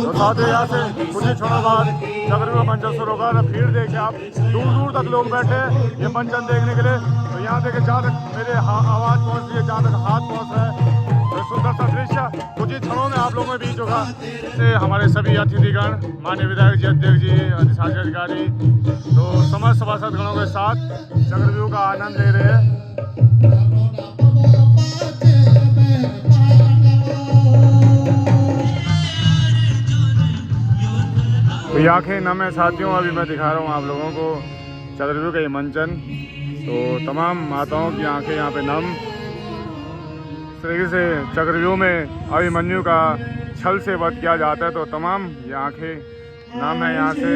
तो साथ ही यहाँ से कुछ ही क्षणों बाद चक्रव्यूह का मंचन शुरू होगा। भीड़ देखिए आप, दूर दूर तक लोग बैठे हैं ये मंचन देखने के लिए। तो यहाँ देखिए जहाँ तक मेरे आवाज़ पहुँच रही है, जहाँ तक हाथ पहुँच रहा है, तो सुंदर सा दृश्य कुछ ही क्षणों में आप लोगों में बीच होगा। से हमारे सभी अतिथिगण, माननीय विधायक जी, अध्यक्ष जी, अधिशासी अधिकारी, तो समस्त सभासद गणों के साथ चक्रव्यूह का आनंद ले रहे हैं। तो ये आँखें नम है साथियों, अभी मैं दिखा रहा हूँ आप लोगों को चक्रव्यूह का ये मंचन। तो तमाम माताओं की आंखें यहाँ पे नम। इस तरीके से चक्रव्यूह में अभिमन्यु का छल से वध किया जाता है। तो तमाम ये आंखें नम है यहाँ से,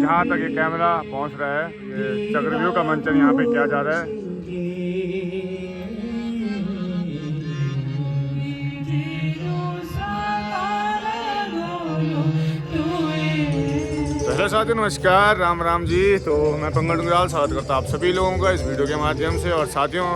जहाँ तक ये कैमरा पहुँच रहा है। ये चक्रव्यूह का मंचन यहाँ पे किया जा रहा है। हेलो साथियों, नमस्कार, राम राम जी। तो मैं पंकज डुंगराल स्वागत करता हूँ आप सभी लोगों का इस वीडियो के माध्यम से। और साथियों,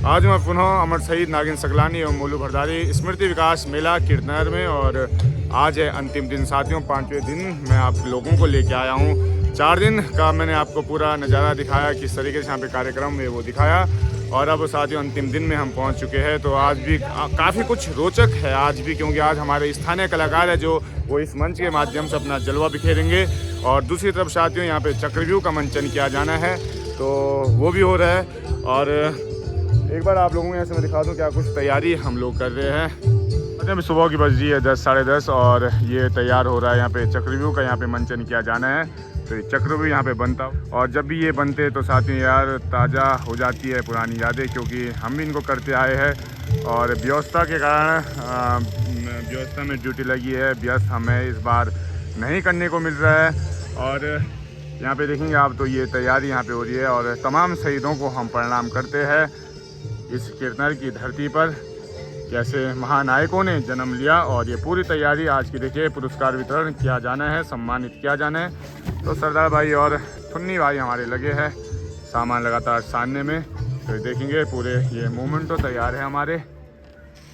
आज मैं पुनः अमर शहीद नागिन सकलानी एवं मोलू भरदारी स्मृति विकास मेला कीर्तनगर में, और आज है अंतिम दिन साथियों, 5वें दिन मैं आप लोगों को लेके आया हूँ। 4 दिन का मैंने आपको पूरा नज़ारा दिखाया, किस तरीके से यहाँ पे कार्यक्रम में वो दिखाया। और अब साथियों अंतिम दिन में हम पहुंच चुके हैं। तो आज भी काफ़ी कुछ रोचक है आज भी, क्योंकि आज हमारे स्थानीय कलाकार है जो वो इस मंच के माध्यम से अपना जलवा बिखेरेंगे। और दूसरी तरफ साथियों यहाँ पे चक्रव्यूह का मंचन किया जाना है, तो वो भी हो रहा है। और एक बार आप लोगों को ऐसे मैं दिखा दूँ क्या कुछ तैयारी हम लोग कर रहे हैं। अभी सुबह की बज रही है 10 साढ़े 10, और ये तैयार हो रहा है यहाँ पे चक्रव्यूह का यहाँ पे मंचन किया जाना है। तो ये चक्रव्यूह यहाँ पे बनता, और जब भी ये बनते तो साथियों यार ताज़ा हो जाती है पुरानी यादें, क्योंकि हम भी इनको करते आए हैं। और व्यवस्था के कारण व्यवस्था में ड्यूटी लगी है, व्यस्त हमें इस बार नहीं करने को मिल रहा है। और यहाँ पे देखेंगे आप, तो ये तैयारी यहाँ पे हो रही है। और तमाम शहीदों को हम प्रणाम करते हैं इस कीर्तनगर की धरती पर, कैसे महानायकों ने जन्म लिया। और ये पूरी तैयारी आज की देखिए, पुरस्कार वितरण किया जाना है, सम्मानित किया जाना है। तो सरदार भाई और थुन्नी भाई हमारे लगे हैं सामान लगातार सानने में। तो देखेंगे पूरे ये मूवमेंट तो तैयार है हमारे।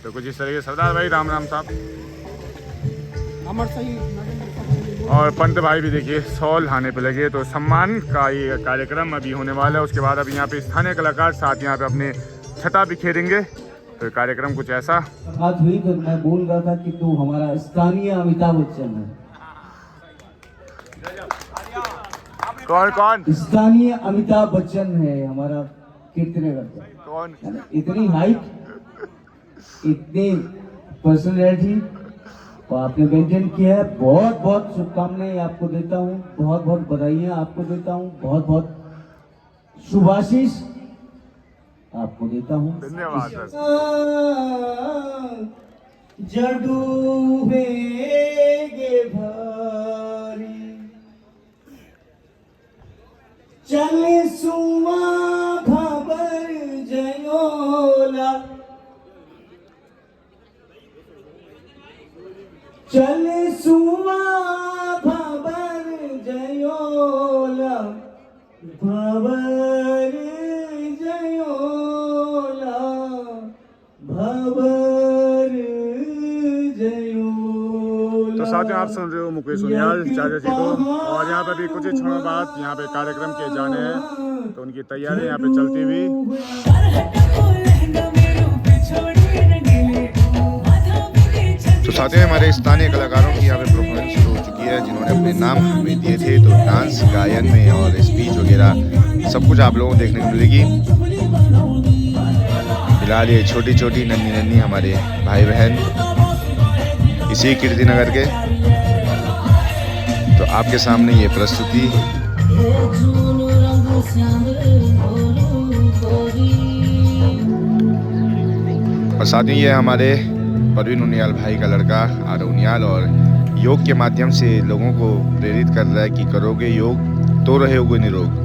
तो कुछ इस तरीके सरदार भाई, राम राम साहब, अमर शहीद, और पंत भाई भी देखिए शॉल हाने पे लगे। तो सम्मान का ये कार्यक्रम अभी होने वाला है। उसके बाद अभी यहाँ पे स्थानीय कलाकार साथ यहाँ पे अपने छटा बिखेरेंगे। तो कार्यक्रम कुछ ऐसा बात हुई तो मैं बोल रहा था कि तू हमारा स्थानीय अमिताभ बच्चन है। कौन कौन स्थानीय अमिताभ बच्चन है हमारा कीर्तनगर का। कौन? इतनी हाइट, इतनी पर्सनैलिटी तो आपने मेंटेन किया है। बहुत बहुत शुभकामनाएं आपको देता हूँ, बहुत बहुत बधाइयाँ आपको देता हूँ, बहुत बहुत शुभाशीष आपको देता हूँ। धन्यवाद। जडू गे भारी चले सुआ खबर जयोला, चले सुआ खबर जयोला, खबर जयोला, खबर जयोला। तो साथियों आप सुन रहे हो मुकेश उनियाल चाचा जी को। और यहाँ पे भी कुछ ही क्षणों बाद यहाँ पे कार्यक्रम किए जाने हैं। तो उनकी तैयारी यहाँ पे चलती हुई। तो साथियों हमारे स्थानीय कलाकारों की यहाँ पे परफॉर्मेंस शुरू हो चुकी है, जिन्होंने अपने नाम हमें दिए थे। तो डांस, गायन में और स्पीच वगैरह सब कुछ आप लोगों को देखने को मिलेगी। फिलहाल ये छोटी छोटी नन्ही नन्ही हमारे भाई बहन इसी कीर्तिनगर के, तो आपके सामने ये प्रस्तुति। और साथ ही ये हमारे परवीन उनियाल भाई का लड़का आरव उनियाल, और योग के माध्यम से लोगों को प्रेरित कर रहा है कि करोगे योग तो रहोगे निरोग।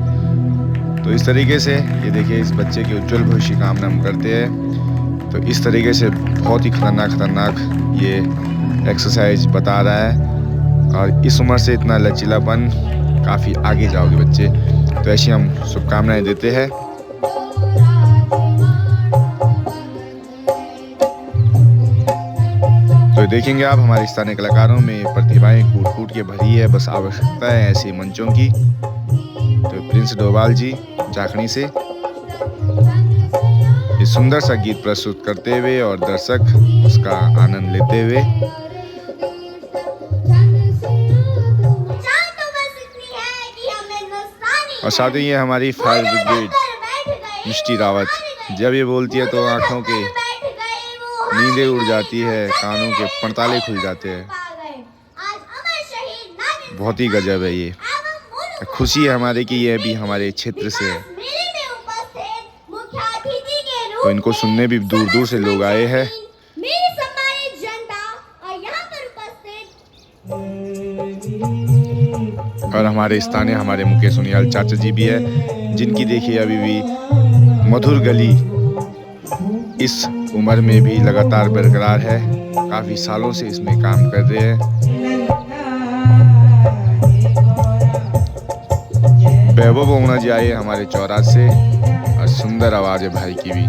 तो इस तरीके से ये देखिए, इस बच्चे के उज्जवल भविष्य की कामना हम करते हैं। तो इस तरीके से बहुत ही खतरनाक ये एक्सरसाइज बता रहा है। और इस उम्र से इतना लचीलापन, काफ़ी आगे जाओगे बच्चे। तो ऐसी हम शुभकामनाएं देते हैं। तो देखेंगे आप हमारे स्थानीय कलाकारों में प्रतिभाएं कूट कूट के भरी है, बस आवश्यकता है ऐसे मंचों की। तो प्रिंस डोभाल जी झाकड़ी से ये सुंदर सा गीत प्रस्तुत करते हुए और दर्शक उसका आनंद लेते हुए। और साथ ही ये हमारी फायर ब्रिगेड मिष्टी रावत, जब ये बोलती है तो आंखों के नींदें उड़ जाती है, कानों के पंताले खुल जाते हैं। बहुत ही गजब है ये। खुशी है हमारे कि ये भी हमारे क्षेत्र से है, तो इनको सुनने भी दूर दूर से लोग आए हैं। और हमारे स्थानीय हमारे मुकेश सोनियाल चाचा जी भी है, जिनकी देखिए अभी भी मधुर गली इस उम्र में भी लगातार बरकरार है। काफी सालों से इसमें काम कर रहे हैं। वैभव ओमना जी आए हमारे चौराहे से और सुंदर आवाज है भाई की भी,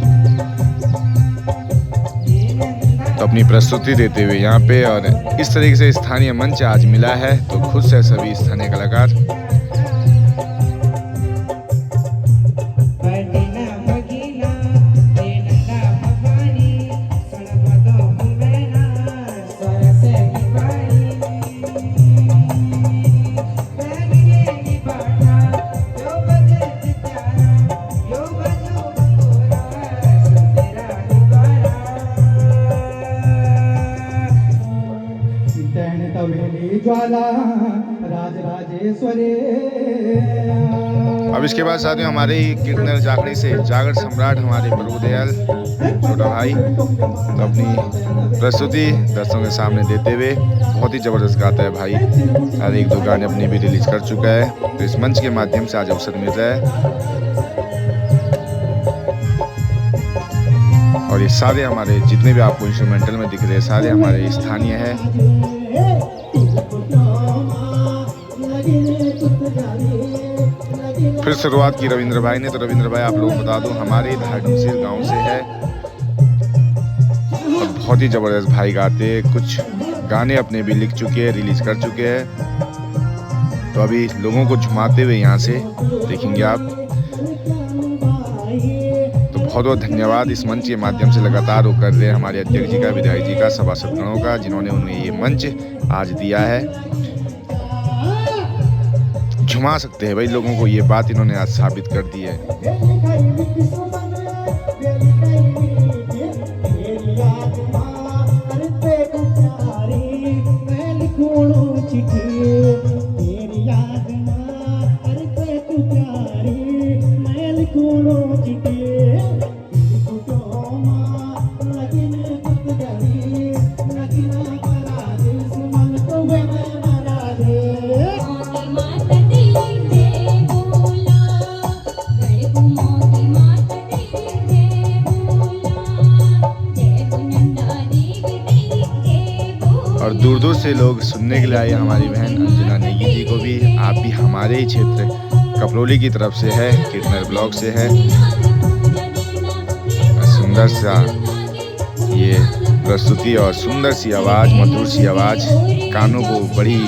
तो अपनी प्रस्तुति देते हुए यहाँ पे। और इस तरीके से स्थानीय मंच आज मिला है, तो खुश है सभी स्थानीय कलाकार। अब इसके बाद साथियों हमारे कीर्तनर झाकड़ी से जागर सम्राट हमारे प्रभुदयाल छोटा भाई, तो अपनी प्रस्तुति दर्शकों के सामने देते हुए बहुत ही जबरदस्त गाता है भाई। और एक दो गाने अपने भी रिलीज कर चुका है, तो इस मंच के माध्यम से आज अवसर मिल रहा है। और ये सारे हमारे जितने भी आपको इंस्ट्रूमेंटल में दिख रहे हैं सारे हमारे स्थानीय हैं। फिर शुरुआत की रविंद्र भाई ने, तो रविंद्र भाई आप लोगों को बता दूं हमारे धारडमसीर गांव से है और बहुत ही जबरदस्त भाई गाते हैं। कुछ गाने अपने भी लिख चुके हैं, रिलीज कर चुके हैं, तो अभी लोगों को झुमाते हुए यहाँ से देखेंगे आप। तो बहुत बहुत धन्यवाद इस मंच के माध्यम से लगातार वो कर रहे हैं हमारे अध्यक्ष जी का, विधायक जी का, सभासदगणों का, जिन्होंने उन्हें ये मंच आज दिया है। झुमा सकते हैं भाई लोगों को, ये बात इन्होंने आज साबित कर दी है। और दूर दूर से लोग सुनने के लिए आए। हमारी बहन अंजना नेगी जी को भी, आप भी हमारे ही क्षेत्र कपरोली की तरफ से है, कीर्तनर ब्लॉक से है। सुंदर सा ये प्रस्तुति और सुंदर सी आवाज़, मधुर सी आवाज़ कानों को बड़ी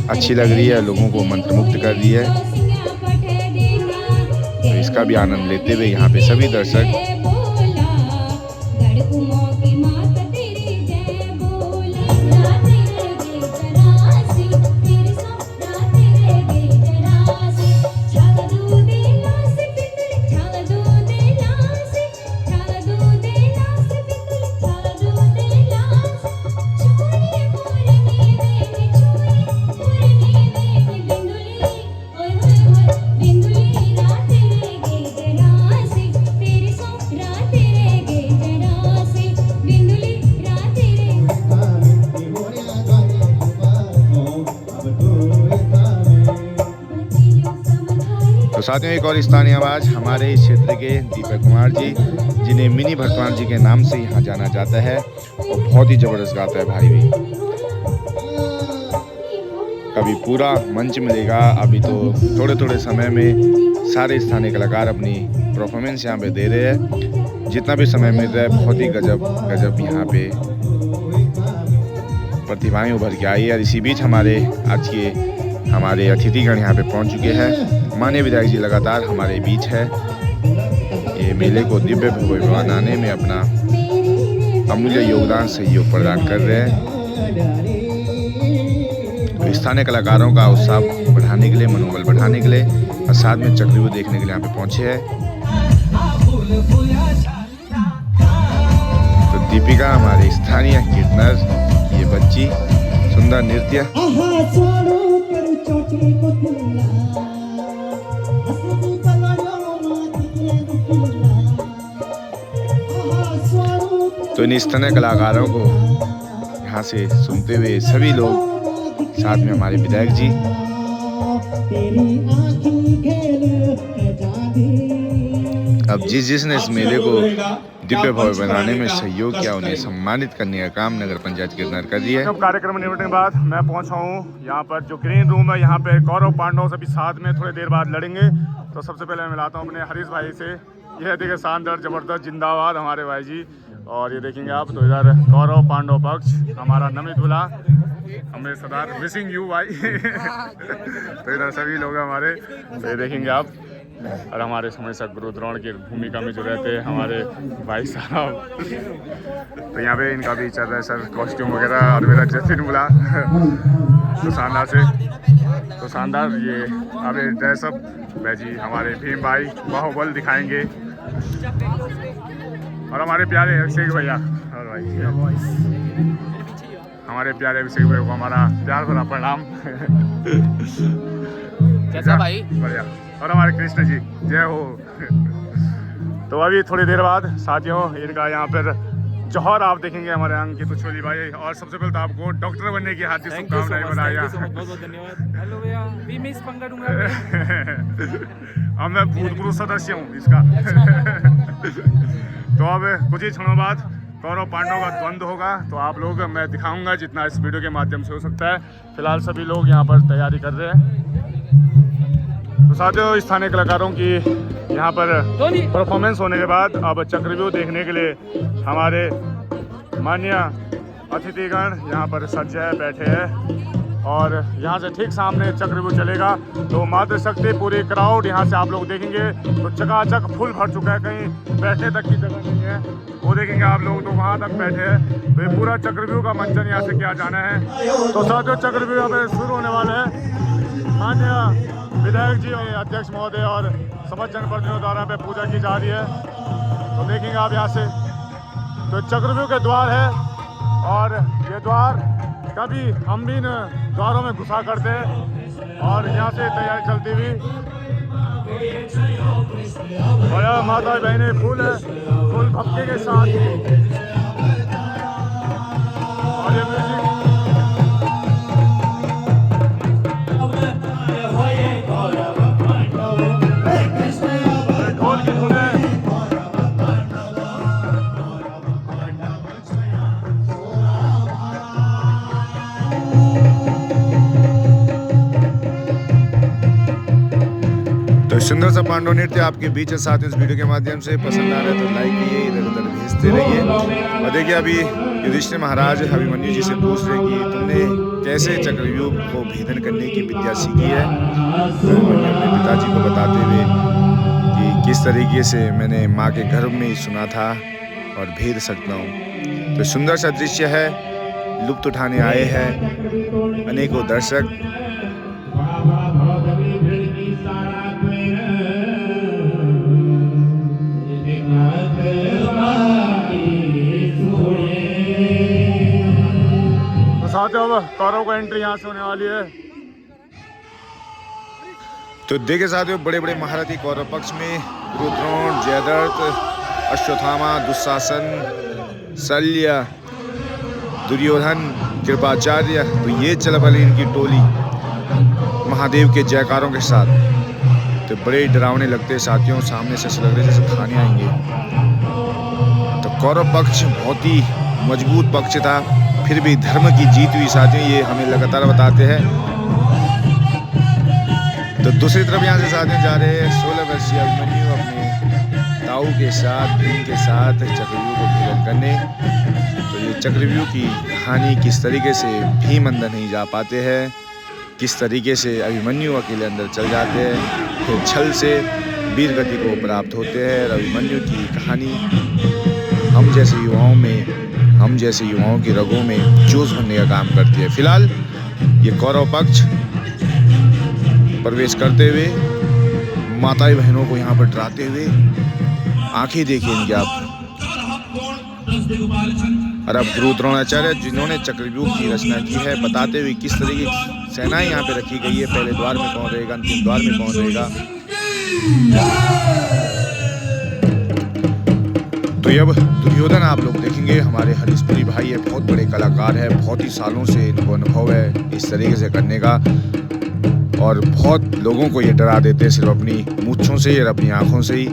अच्छी लग रही है, लोगों को मंत्रमुग्ध कर रही है। तो इसका भी आनंद लेते हुए यहाँ पे सभी दर्शक तो साथियों एक और स्थानीय आवाज़ हमारे इस क्षेत्र के दीपक कुमार जी, जिन्हें मिनी भरतवान जी के नाम से यहाँ जाना जाता है, और बहुत ही ज़बरदस्त गाता है भाई भी। कभी पूरा मंच मिलेगा, अभी तो थोड़े थोड़े समय में सारे स्थानीय कलाकार अपनी परफॉर्मेंस यहाँ पे दे रहे हैं। जितना भी समय मिल रहा है बहुत ही गजब यहाँ पे प्रतिभाएं उभर के आई है। और इसी बीच हमारे आज के हमारे अतिथिगण यहाँ पे पहुँच चुके हैं। माननीय विधायक जी लगातार हमारे बीच है। ये मेले को दिव्य भव्य बनाने में अपना अमूल्य योगदान सहयोग प्रदान कर रहे हैं। तो स्थानीय कलाकारों का उत्साह बढ़ाने के लिए, मनोबल बढ़ाने के लिए और साथ में चक्रव्यूह देखने के लिए यहाँ पे पहुँचे हैं। तो दीपिका हमारी स्थानीय कीर्तनर, ये बच्ची सुंदर नृत्य। तो इन स्थानीय कलाकारों को यहाँ से सुनते हुए सभी लोग, साथ में हमारे विधायक जी, अब जिसने इस मेले को दिव्य भव्य बनाने में सहयोग किया, उन्हें सम्मानित करने का काम नगर पंचायत कीर्तनर कर रही है। अब कार्यक्रम निपटने के बाद मैं पहुंचा हूं यहाँ पर जो ग्रीन रूम है। यहाँ पे कौरव पांडव सभी साथ में थोड़ी देर बाद लड़ेंगे। तो सबसे पहले मैं मिलाता हूँ अपने हरीश भाई से। यह देखिए शानदार जबरदस्त जिंदाबाद हमारे भाई जी। और ये देखेंगे आप, तो इधर कौरव पांडव पक्ष हमारा नमित बुला, हमें सरदार मिसिंग यू भाई। तो इधर सभी लोग हमारे, तो ये देखेंगे आप। और हमारे समय से गुरु द्रोण की भूमिका में जो रहते हैं हमारे भाई साहब। तो यहाँ पे इनका भी चल रहा है सर कॉस्ट्यूम वगैरह। और मेरा जतिन बुला तो शानदार से, तो शानदार ये अब ड्रेसअप भाई जी हमारे भीम भाई बाहुबल दिखाएंगे। और हमारे प्यारे अभिषेक भैया और भाई हमारे प्यारे अभिषेक भैया को हमारा प्यार भरा प्रणाम। कैसा भाई? बढ़िया। और हमारे कृष्ण जी जय हो। तो अभी थोड़ी देर बाद साथियों इनका यहाँ पर जौहर आप देखेंगे हमारे अंकित उछोली भाई। और सबसे पहले तो आपको डॉक्टर बनने की हार्दिक शुभकामनाएं बताया। बहुत धन्यवाद। हेलो भैया, भी मिस पंगा दूंगा। अब मैं भूतपूर्व सदस्य हूँ इसका। तो अब कुछ ही क्षणों बाद कौरव पांडव का द्वंद्व होगा। तो आप लोग, मैं दिखाऊंगा जितना इस वीडियो के माध्यम से हो सकता है। फिलहाल सभी लोग यहाँ पर तैयारी कर रहे हैं। तो साथियों स्थानीय कलाकारों की यहाँ पर परफॉर्मेंस होने के बाद अब चक्रव्यूह देखने के लिए हमारे माननीय अतिथिगण यहाँ पर सज्ज है, बैठे हैं। और यहाँ से ठीक सामने चक्रव्यूह चलेगा। तो मातृशक्ति पूरी क्राउड यहाँ से आप लोग देखेंगे तो चकाचक फुल भर चुका है, कहीं बैठने तक की जगह नहीं है। वो देखेंगे आप लोग तो वहाँ तक बैठे हैं। तो ये पूरा चक्रव्यूह का मंचन यहाँ से किया जाना है। तो साथियों चक्रव्यूह अब शुरू होने वाला है। माननीय विधायक जी और अध्यक्ष महोदय और समस्त जनप्रतिनिधियों द्वारा पे पूजा की जा रही है। तो देखेंगे आप यहाँ से, तो चक्रव्यूह के द्वार है। और ये द्वार कभी हम भी इन द्वारों में घुसा करते हैं। और यहाँ से तैयारी चलती हुई, और माता बहने फूल है, फूल भक्ति के साथ। और ये म्यूजिक ढोल की धुन है। तो सुंदर सा पांडव नृत्य आपके बीच है। साथ इस वीडियो के माध्यम से पसंद आ रहा है तो लाइक कीजिए, इधर उधर भेजते रहिए। और देखिए अभी युधिष्ठिर महाराज अभिमन्यु जी से पूछ रहे कि तुमने कैसे चक्रव्यूह को भेदन करने की विद्या सीखी है। तो अभिमन्यु अपने पिताजी को बताते हुए कि किस तरीके से मैंने माँ के गर्भ में ही सुना था और भेद सकता हूँ। तो सुंदर सा दृश्य है, लुत्फ उठाने आए हैं अनेकों दर्शक। तो साथियों अब कौरव को एंट्री यहाँ से होने वाली है। तो देखे साथियों बड़े बड़े महारथी कौरव पक्ष में गुरु द्रोण, जयद्रथ, अश्वत्थामा, दुशासन, शल्य, दुर्योधन, कृपाचार्य। तो ये चल पड़ी इनकी टोली महादेव के जयकारों के साथ। तो बड़े डरावने लगते साथियों, सामने से लग रहे जैसे खाने आएंगे। तो कौरव पक्ष बहुत ही मजबूत पक्ष था, फिर भी धर्म की जीत हुई साथियों, ये हमें लगातार बताते हैं। तो दूसरी तरफ यहाँ से साथियों जा रहे हैं 16 वर्षीय अभिमन्यु अपने ताऊ के साथ, भीम के साथ चक्रव्यूह को भेदन करने। तो तो ये चक्रव्यूह की कहानी किस तरीके से भीम अंदर नहीं जा पाते हैं, किस तरीके से अभिमन्यु अकेले अंदर चल जाते हैं, फिर छल से वीर गति को प्राप्त होते हैं। और अभिमन्यु की कहानी हम जैसे युवाओं की रगों में जोश भरने का काम करती है। फिलहाल ये कौरव पक्ष प्रवेश करते हुए माताएं बहनों को यहाँ पर डराते हुए, आंखें देखिए इनकी आप। और अब गुरु द्रोणाचार्य जिन्होंने चक्रव्यूह की रचना की है, बताते हुए किस तरह की सेनाएं यहाँ पे रखी गई है, पहले द्वार में कौन रहेगा, अंतिम द्वार में कौन रहेगा। तो अब दुर्योधन आप लोग देखेंगे, हमारे हरीशपुरी भाई है, बहुत बड़े कलाकार है, बहुत ही सालों से इनको अनुभव है इस तरीके से करने का, और बहुत लोगों को ये डरा देते हैं सिर्फ अपनी मूंछों से और अपनी आंखों से ही।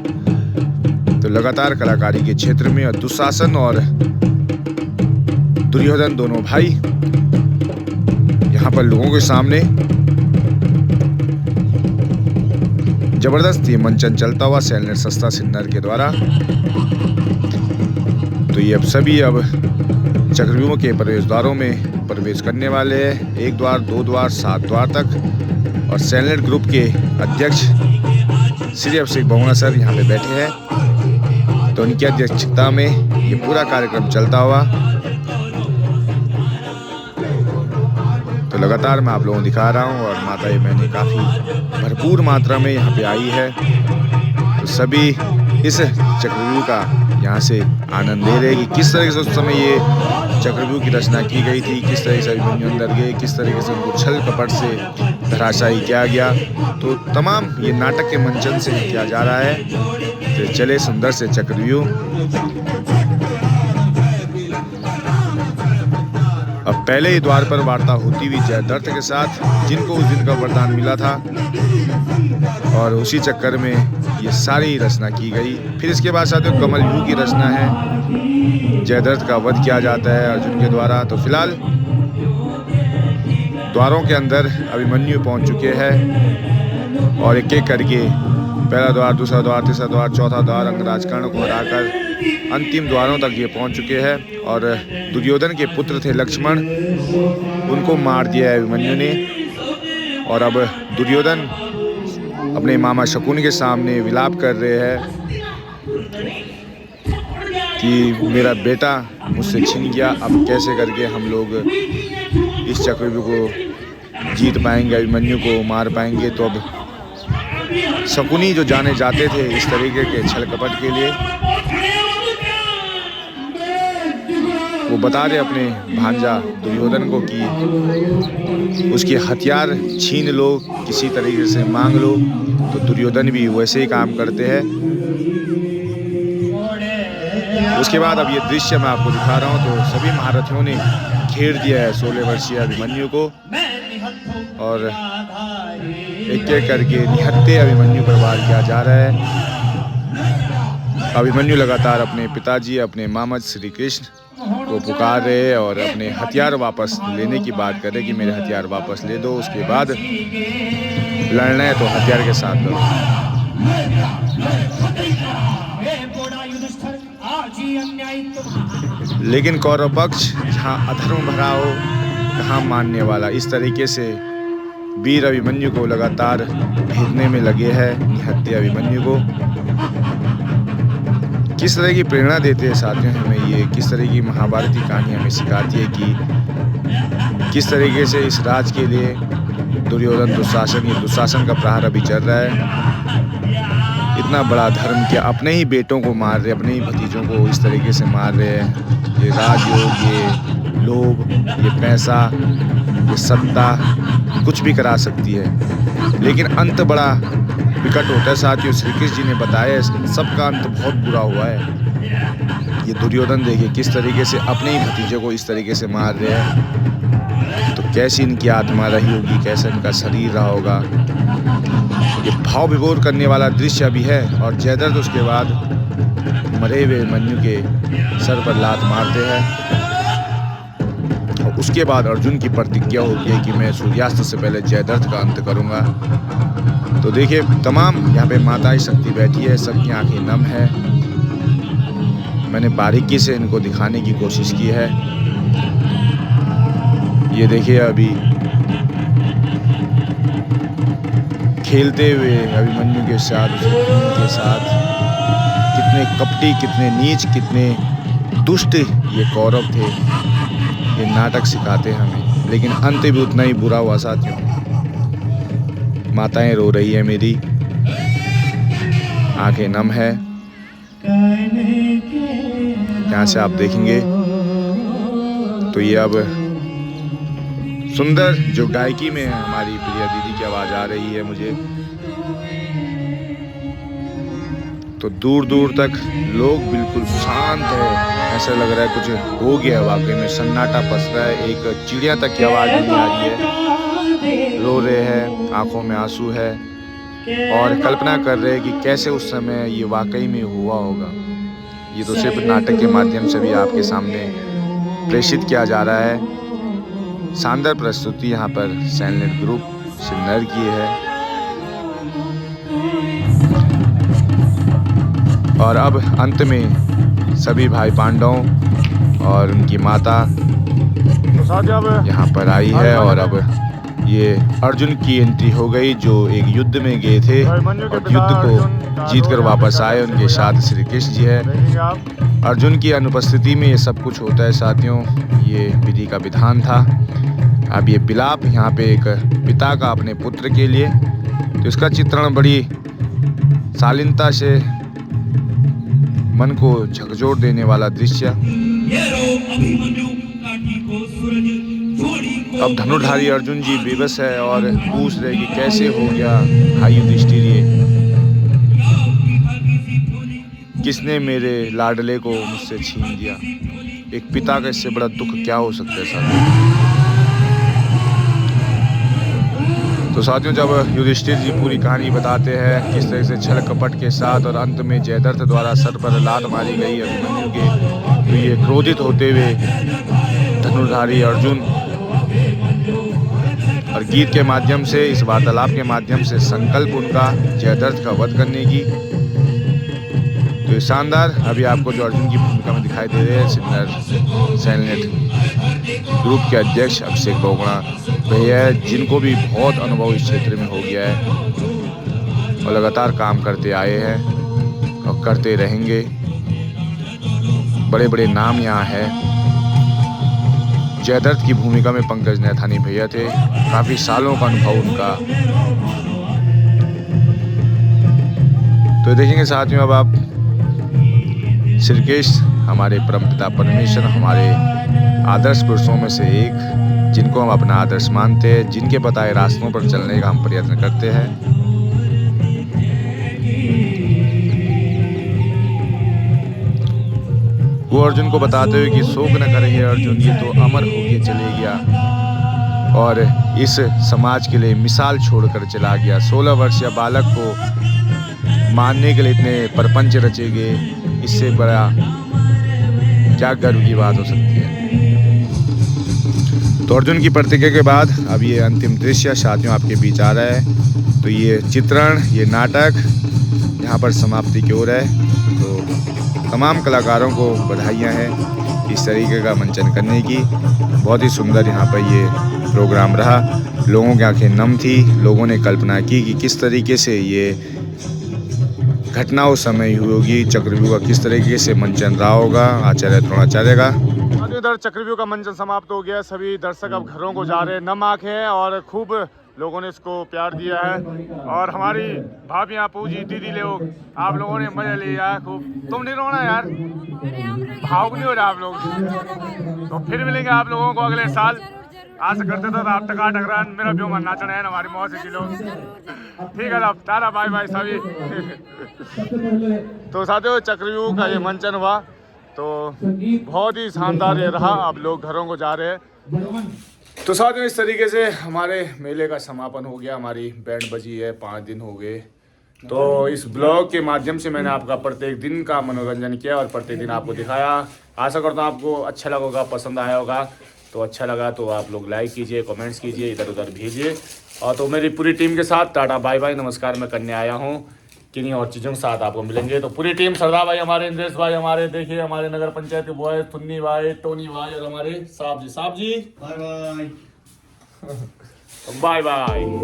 तो लगातार कलाकारी के क्षेत्र में और दुशासन और दुर्योधन दोनों भाई यहाँ पर लोगों के सामने जबरदस्त ये मंचन चलता हुआ सेलनेट सस्ता सिन्नर के द्वारा। तो ये अब सभी चक्रव्यूह के प्रवेश द्वारों में प्रवेश करने वाले हैं, 1 द्वार 2 द्वार 7 द्वार तक। और सेलनेट ग्रुप के अध्यक्ष श्री अभिषेक बहुगुणा सर यहाँ पे बैठे हैं, तो उनकी अध्यक्षता में ये पूरा कार्यक्रम चलता हुआ। तो लगातार मैं आप लोगों को दिखा रहा हूँ, और माताएं बहनें काफ़ी भरपूर मात्रा में यहाँ पे आई है। तो सभी इस चक्रव्यूह का यहाँ से आनंद ले रहे हैं कि किस तरह से उस समय ये चक्रव्यूह की रचना की गई थी, किस तरह से अभिमन्यु अंदर गए, किस तरीके से उनको छल कपट से धराशायी किया गया। तो तमाम ये नाटक के मंचन से किया जा रहा है। तो चले सुंदर से चक्रव्यूह। अब पहले ही द्वार पर वार्ता होती हुई जयद्रथ के साथ, जिनको उस दिन का वरदान मिला था, और उसी चक्कर में ये सारी रचना की गई। फिर इसके बाद साथियों कमलव्यूह की रचना है, जयद्रथ का वध किया जाता है अर्जुन के द्वारा। तो फिलहाल द्वारों के अंदर अभिमन्यु पहुंच चुके हैं, और एक एक करके पहला द्वार, दूसरा द्वार, तीसरा द्वार, चौथा द्वार अंगराज कर्ण को हराकर अंतिम द्वारों तक ये पहुंच चुके हैं। और दुर्योधन के पुत्र थे लक्ष्मण, उनको मार दिया है अभिमन्यु ने। और अब दुर्योधन अपने मामा शकुनी के सामने विलाप कर रहे हैं कि मेरा बेटा मुझसे छिन गया, अब कैसे करके हम लोग इस चक्रव्यूह को जीत पाएंगे, अभिमन्यु को मार पाएंगे। तो अब शकुनी जो जाने जाते थे इस तरीके के छल कपट के लिए, वो बता रहे अपने भांजा दुर्योधन को कि उसके हथियार छीन लो, किसी तरीके से मांग लो। तो दुर्योधन भी वैसे ही काम करते हैं। उसके बाद अब ये दृश्य मैं आपको दिखा रहा हूँ। तो सभी महारथियों ने घेर दिया है 16 वर्षीय अभिमन्यु को, और एक एक करके निहत्थे अभिमन्यु पर वार किया जा रहा है। अभिमन्यु लगातार अपने पिताजी, अपने मामा श्री कृष्ण को पुकार रहे हैं और अपने हथियार वापस लेने की बात कर रहे कि मेरे हथियार वापस ले दो, उसके बाद लड़ना है तो हथियार के साथ लड़ो। लेकिन कौरव पक्ष जहाँ अधर्म भरा हो, कहाँ मानने वाला, इस तरीके से वीर अभिमन्यु को लगातार भेदने में लगे हैं। निहत्थे अभिमन्यु को किस तरह की प्रेरणा देते हैं साथियों हमें ये, किस तरह की महाभारती कहानी हमें सिखाती है कि किस तरीके से इस राज के लिए दुर्योधन दुशासन, ये दुशासन का प्रहार अभी चल रहा है। इतना बड़ा धर्म क्या, अपने ही बेटों को मार रहे, अपने ही भतीजों को इस तरीके से मार रहे हैं। ये राजयोग, ये लोभ, ये पैसा, ये सत्ता कुछ भी करा सकती है, लेकिन अंत बड़ा विकट होता है। साथियों श्री कृष्ण जी ने बताया सबका अंत बहुत बुरा हुआ है। ये दुर्योधन देखिए किस तरीके से अपने ही भतीजे को इस तरीके से मार रहे हैं। तो कैसी इनकी आत्मा रही होगी, कैसा इनका शरीर रहा होगा। ये भाव विभोर करने वाला दृश्य भी है। और जयद्रथ उसके बाद मरे हुए अभिमन्यु के सर पर लात मारते हैं, और उसके बाद अर्जुन की प्रतिज्ञा होती है कि मैं सूर्यास्त से पहले जयद्रथ का अंत करूंगा। तो देखिए तमाम यहाँ पे माताएं शक्ति बैठी है, सबकी आंखें नम है। मैंने बारीकी से इनको दिखाने की कोशिश की है। ये देखिए अभी खेलते हुए अभिमन्यु के साथ, भीम के साथ, कितने कपटी, कितने नीच, कितने दुष्ट ये कौरव थे। ये नाटक सिखाते हैं हमें, लेकिन अंत भी उतना ही बुरा हुआ साथियों। माताएं रो रही है मेरी, आंखें नम है। यहाँ से आप देखेंगे तो ये अब सुंदर जो गायकी में हमारी प्रिया दीदी की आवाज आ रही है मुझे, तो दूर दूर तक लोग बिल्कुल शांत है। ऐसा लग रहा है कुछ हो गया है, वाकई में सन्नाटा पस रहा है। एक चिड़िया तक की आवाज नहीं आ रही है। रो रहे हैं, आंखों में आंसू है और कल्पना कर रहे हैं कि कैसे उस समय ये वाकई में हुआ होगा। ये तो सिर्फ नाटक के माध्यम से भी आपके सामने प्रेषित किया जा रहा है। शानदार प्रस्तुति यहाँ पर सैनलेट ग्रुप सिन्नर की है। और अब अंत में सभी भाई पांडवों और उनकी माता यहाँ पर आई है और अब ये अर्जुन की एंट्री हो गई, जो एक युद्ध में गए थे और युद्ध को जीतकर वापस आए। उनके साथ श्री कृष्ण जी है। अर्जुन की अनुपस्थिति में ये सब कुछ होता है साथियों, ये विधि का विधान था। अब ये विलाप यहाँ पे एक पिता का अपने पुत्र के लिए, तो इसका चित्रण बड़ी शालीनता से मन को झकझोर देने वाला दृश्य। अब धनुर्धारी अर्जुन जी बेबस है और पूछ रहे कि कैसे हो गया भाई युधिष्ठिर, ये किसने मेरे लाडले को मुझसे छीन दिया। एक पिता का इससे बड़ा दुख क्या हो सकता है साथियों। तो साथियों जब युधिष्ठिर जी पूरी कहानी बताते हैं किस तरह से छल कपट के साथ और अंत में जयद्रथ द्वारा सर पर लात मारी गई अभिमन्यु के, तो ये क्रोधित होते हुए धनुर्धारी अर्जुन और गीत के माध्यम से, इस वार्तालाप के माध्यम से संकल्प उनका जयद्रथ का वध करने की। तो ये शानदार अभी आपको जो अर्जुन की भूमिका में दिखाई दे रहे हैं सिन्नर सैनलेट ग्रुप के अध्यक्ष अभिषेक बोगड़ा भैया है, जिनको भी बहुत अनुभव इस क्षेत्र में हो गया है और लगातार काम करते आए हैं और करते रहेंगे। बड़े बड़े नाम यहाँ है। जयद्रथ की भूमिका में पंकज नैथानी भैया थे, काफी सालों का अनुभव उनका। तो देखेंगे साथियों अब आप श्री कृष्ण हमारे परमपिता परमेश्वर, हमारे आदर्श पुरुषों में से एक, जिनको हम अपना आदर्श मानते हैं, जिनके बताए रास्तों पर चलने का हम प्रयत्न करते हैं। वो अर्जुन को बताते हुए कि शोक न करे हे अर्जुन, ये तो अमर होके चले गया और इस समाज के लिए मिसाल छोड़कर चला गया। 16 वर्षीय बालक को मारने के लिए इतने प्रपंच रचे गए, इससे बड़ा क्या गर्व की बात हो सकती है। तो अर्जुन की प्रतिज्ञा के बाद अब ये अंतिम दृश्य साथियों आपके बीच आ रहा है। तो ये चित्रण, ये नाटक यहाँ पर समाप्ति की ओर है। तो तमाम कलाकारों को बधाइयाँ हैं इस तरीके का मंचन करने की। बहुत ही सुंदर यहाँ पर ये प्रोग्राम रहा। लोगों की आंखें नम थी। लोगों ने कल्पना की कि किस तरीके से ये घटना उस समय हुई होगी, चक्रव्यूह का किस तरीके से मंचन रहा होगा आचार्य द्रोणाचार्य का। इधर चक्रव्यूह का मंचन समाप्त हो गया। सभी दर्शक अब घरों को जा रहे हैं, नम आंखें हैं और खूब लोगों ने इसको प्यार दिया है। और हमारी भाभियाँ, पूजी, दीदी लोग, आप लोगों ने मजा लिया है खूब। तुम नहीं रोना यार, भावुक नहीं हो रहे आप लोग। तो फिर मिलेंगे आप लोगों को अगले साल। आशा करते तो आप टकरान मेरा भी मन नाचना है हमारी मौसी जी लोग। ठीक है अब तारा, बाय बाय सभी। तो साथियों चक्रव्यूह का ये मंचन हुआ तो बहुत ही शानदार ये रहा। अब लोग घरों को जा रहे हैं। तो साथियों इस तरीके से हमारे मेले का समापन हो गया। हमारी बैंड बजी है, 5 दिन हो गए। तो इस ब्लॉग के माध्यम से मैंने आपका प्रत्येक दिन का मनोरंजन किया और प्रत्येक दिन आपको दिखाया। आशा करता हूँ आपको अच्छा लगा होगा, पसंद आया होगा। तो अच्छा लगा तो आप लोग लाइक कीजिए, कमेंट्स कीजिए, इधर उधर भेजिए। और तो मेरी पूरी टीम के साथ टाटा बाय बाय, नमस्कार मैं करने आया हूँ। किन्हीं और चीज़ों के साथ आपको मिलेंगे। तो पूरी टीम, सरदार भाई हमारे, इंद्रेश भाई हमारे, देखिए हमारे नगर पंचायत के बॉयज, तुन्नी भाई, टोनी भाई और हमारे साहब जी। Bye bye. Bye bye.